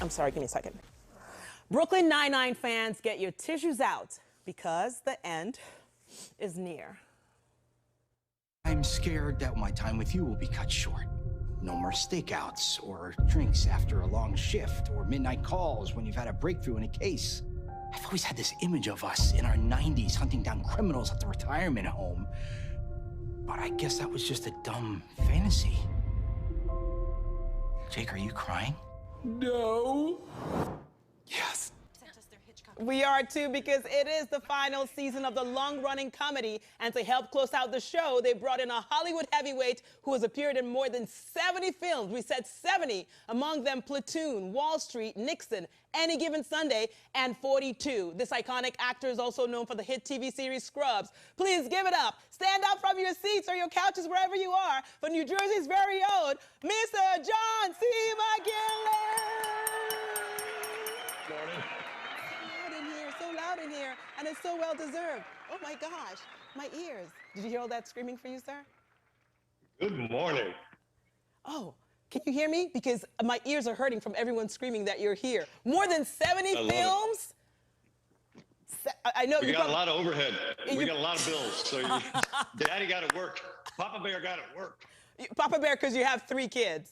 I'm sorry, give me a second. Brooklyn Nine-Nine fans, get your tissues out because the end is near. I'm scared that my time with you will be cut short. No more stakeouts or drinks after a long shift or midnight calls when you've had a breakthrough in a case. I've always had this image of us in our 90s hunting down criminals at the retirement home. But I guess that was just a dumb fantasy. Jake, are you crying? No. Yes. We are too, because it is the final season of the long-running comedy. And to help close out the show, they brought in a Hollywood heavyweight who has appeared in more than 70 films. We said 70, among them Platoon, Wall Street, Nixon, Any Given Sunday, and 42. This iconic actor is also known for the hit TV series Scrubs. Please give it up. Stand up from your seats or your couches, wherever you are, for New Jersey's very own, Mr. John C. McGinley. Morning. So loud in here, and it's so well deserved. Oh my gosh, my ears. Did you hear all that screaming for you, sir? Good morning. Oh, can you hear me? Because my ears are hurting from everyone screaming that you're here. More than 70 films? I know we got a lot of overhead. We got a lot of bills. So Daddy got to work. Papa Bear got to work. Papa Bear, because you have 3 kids.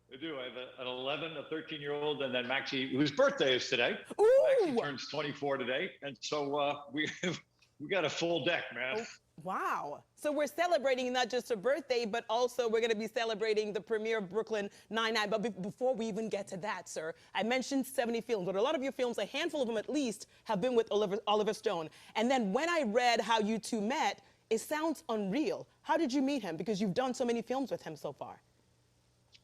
I do. I have an 11, a 13-year-old, and then Maxie, whose birthday is today. Ooh. Maxie turns 24 today, and so we got a full deck, man. Oh, wow. So we're celebrating not just her birthday, but also we're going to be celebrating the premiere of Brooklyn Nine-Nine. But before we even get to that, sir, I mentioned 70 films, but a lot of your films, a handful of them at least, have been with Oliver Stone. And then when I read how you two met, it sounds unreal. How did you meet him? Because you've done so many films with him so far.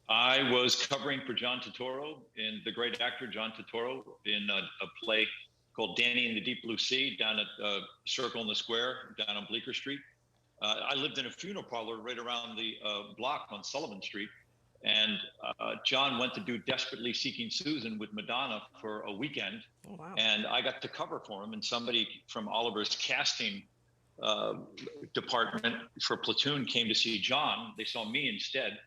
I was covering for John Turturro, the great actor John Turturro, in a play called Danny in the Deep Blue Sea down at Circle in the Square down on Bleecker Street. I lived in a funeral parlor right around the block on Sullivan Street. And John went to do Desperately Seeking Susan with Madonna for a weekend. Oh, wow. And I got to cover for him. And somebody from Oliver's casting department for Platoon came to see John. They saw me instead.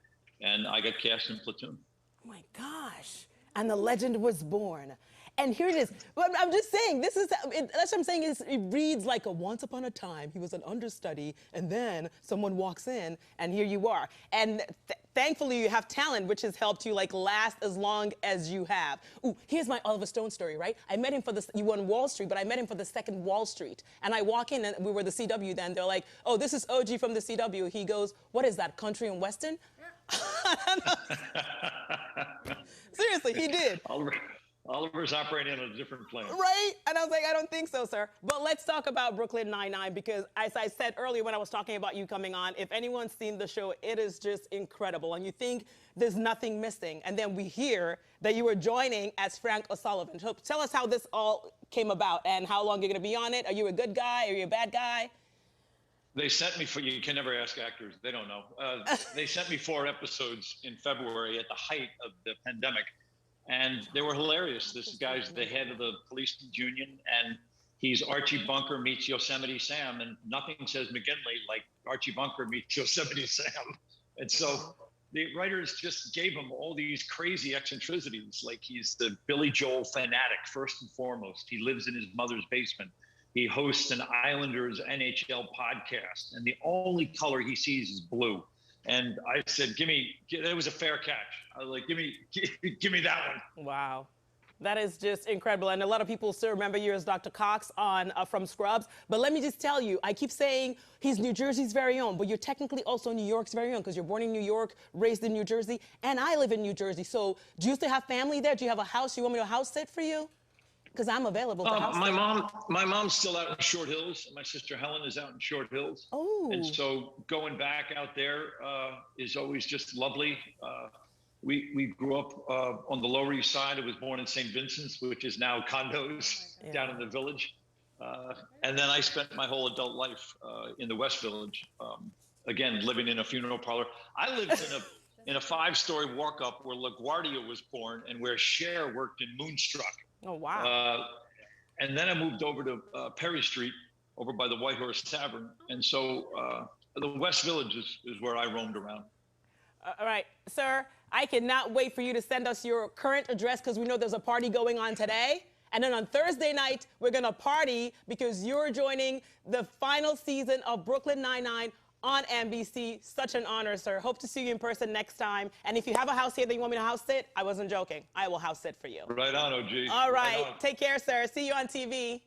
And I got cast in Platoon. Oh my gosh. And the legend was born. And here it is. But I'm just saying, that's what I'm saying, is it reads like a once upon a time. He was an understudy, and then someone walks in, and here you are. And thankfully, you have talent, which has helped you last as long as you have. Ooh, here's my Oliver Stone story, right? I met him you won Wall Street, but I met him for the second Wall Street. And I walk in, and we were the CW then. They're like, oh, this is OG from the CW. He goes, what is that, country and western? Seriously, he did. Oliver's operating on a different plane. Right? And I was like, I don't think so, sir. But let's talk about Brooklyn Nine-Nine, because as I said earlier when I was talking about you coming on, if anyone's seen the show, it is just incredible. And you think there's nothing missing. And then we hear that you were joining as Frank O'Sullivan. So tell us how this all came about and how long you're going to be on it. Are you a good guy? Are you a bad guy? They sent me you can never ask actors, they don't know. They sent me 4 episodes in February at the height of the pandemic, and they were hilarious. This guy's the head of the police union, and he's Archie Bunker meets Yosemite Sam, and nothing says McGinley like Archie Bunker meets Yosemite Sam. And so the writers just gave him all these crazy eccentricities, like he's the Billy Joel fanatic, first and foremost. He lives in his mother's basement. He hosts an Islanders NHL podcast, and the only color he sees is blue. And I said, it was a fair catch. I was like, give me that one. Wow. That is just incredible. And a lot of people still remember you as Dr. Cox on from Scrubs. But let me just tell you, I keep saying he's New Jersey's very own, but you're technically also New York's very own, because you're born in New York, raised in New Jersey, and I live in New Jersey. So do you still have family there? Do you have a house? You want me to house sit for you? Because I'm available for house my mom's still out in Short Hills. My sister Helen is out in Short Hills. Oh. And so going back out there is always just lovely. We grew up on the Lower East Side. I was born in St. Vincent's, which is now condos down in the Village. And then I spent my whole adult life in the West Village, again, living in a funeral parlor. I lived in a 5-story walk-up where LaGuardia was born and where Cher worked in Moonstruck. Oh, wow. And then I moved over to Perry Street, over by the White Horse Tavern. And so the West Village is where I roamed around. All right, sir, I cannot wait for you to send us your current address because we know there's a party going on today. And then on Thursday night, we're going to party because you're joining the final season of Brooklyn Nine-Nine on NBC. Such an honor, sir. Hope to see you in person next time. And if you have a house here that you want me to house sit, I wasn't joking. I will house sit for you. Right on, OG. All right. Take care, sir. See you on TV.